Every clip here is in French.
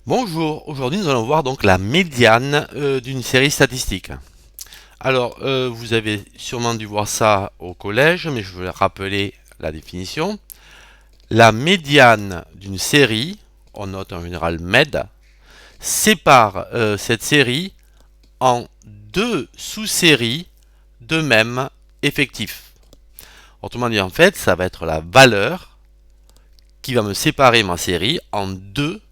Bonjour, aujourd'hui nous allons voir donc la médiane d'une série statistique. Alors, vous avez sûrement dû voir ça au collège, mais je vais rappeler la définition. La médiane d'une série, on note en général MED, sépare cette série en deux sous-séries de même effectif. Autrement dit, en fait, ça va être la valeur qui va me séparer ma série en deux.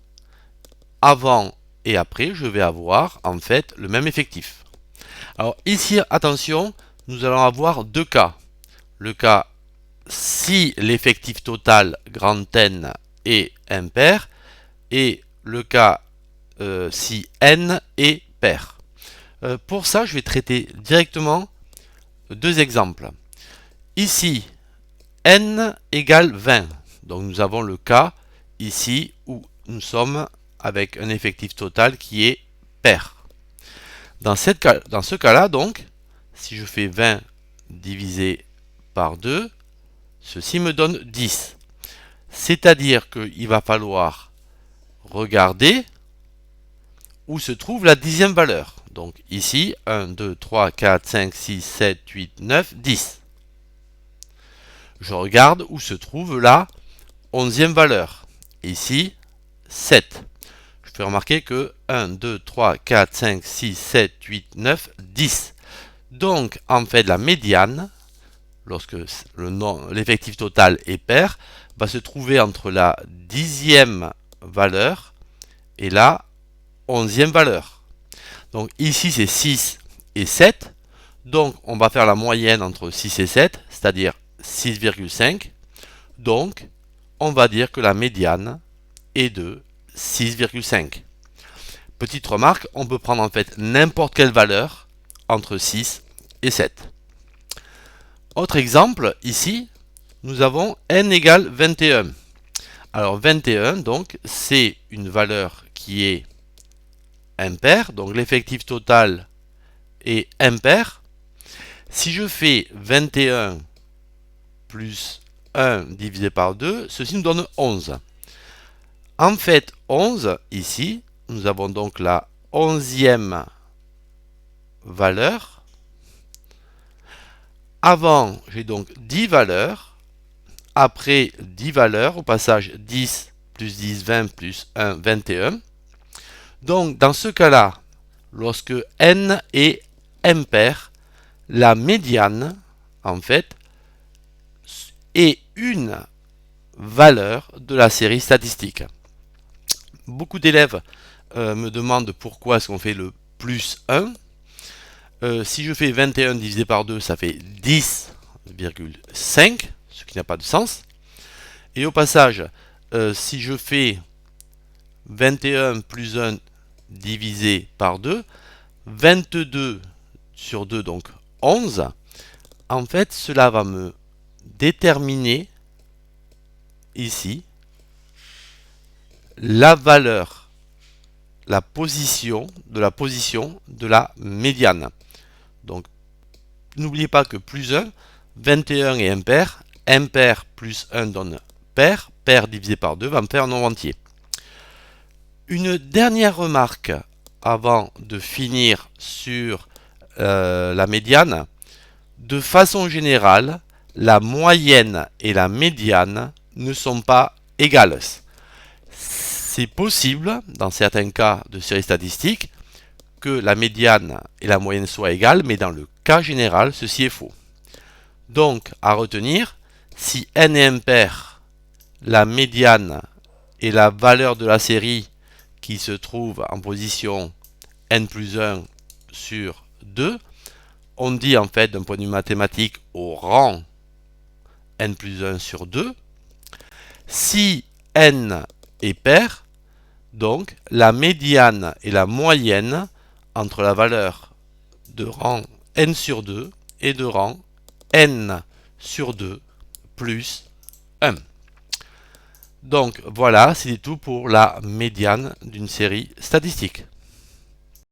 Avant et après, je vais avoir en fait le même effectif. Alors ici, attention, nous allons avoir deux cas. Le cas si l'effectif total grand N est impair et le cas si N est pair. Pour ça, je vais traiter directement deux exemples. Ici, N égale 20. Donc nous avons le cas ici où nous sommes avec un effectif total qui est pair. Dans ce cas-là, donc, si je fais 20 divisé par 2, ceci me donne 10. C'est-à-dire qu'il va falloir regarder où se trouve la dixième valeur. Donc ici, 1, 2, 3, 4, 5, 6, 7, 8, 9, 10. Je regarde où se trouve la onzième valeur. Ici, 7. Je fais remarquer que 1, 2, 3, 4, 5, 6, 7, 8, 9, 10. Donc, en fait, la médiane, lorsque l'effectif total est pair, va se trouver entre la dixième valeur et la onzième valeur. Donc ici, c'est 6 et 7. Donc, on va faire la moyenne entre 6 et 7, c'est-à-dire 6,5. Donc, on va dire que la médiane est de 6,5. Petite remarque, on peut prendre en fait n'importe quelle valeur entre 6 et 7. Autre exemple, ici, nous avons n égale 21. Alors 21, donc, c'est une valeur qui est impaire, donc l'effectif total est impair. Si je fais 21 plus 1 divisé par 2, ceci nous donne 11. En fait, 11, ici, nous avons donc la onzième valeur. Avant, j'ai donc 10 valeurs. Après 10 valeurs, au passage 10 plus 10, 20 plus 1, 21. Donc, dans ce cas-là, lorsque n est impair, la médiane, en fait, est une valeur de la série statistique. Beaucoup d'élèves me demandent pourquoi est-ce qu'on fait le plus 1. Si je fais 21 divisé par 2, ça fait 10,5, ce qui n'a pas de sens. Et au passage, si je fais 21 plus 1 divisé par 2, 22 sur 2, donc 11. En fait, cela va me déterminer ici la valeur, la position de la médiane. Donc, n'oubliez pas que plus 1, 21 est impair. Impair plus 1 donne pair. Pair divisé par 2 va me faire un nombre entier. Une dernière remarque avant de finir sur la médiane. De façon générale, la moyenne et la médiane ne sont pas égales. C'est possible, dans certains cas de séries statistiques, que la médiane et la moyenne soient égales, mais dans le cas général, ceci est faux. Donc, à retenir, si n est impair, la médiane est la valeur de la série qui se trouve en position n plus 1 sur 2. On dit en fait d'un point de vue mathématique au rang n plus 1 sur 2. Si n est pair, donc la médiane et la moyenne entre la valeur de rang n sur 2 et de rang n sur 2 plus 1. Donc voilà, c'est tout pour la médiane d'une série statistique.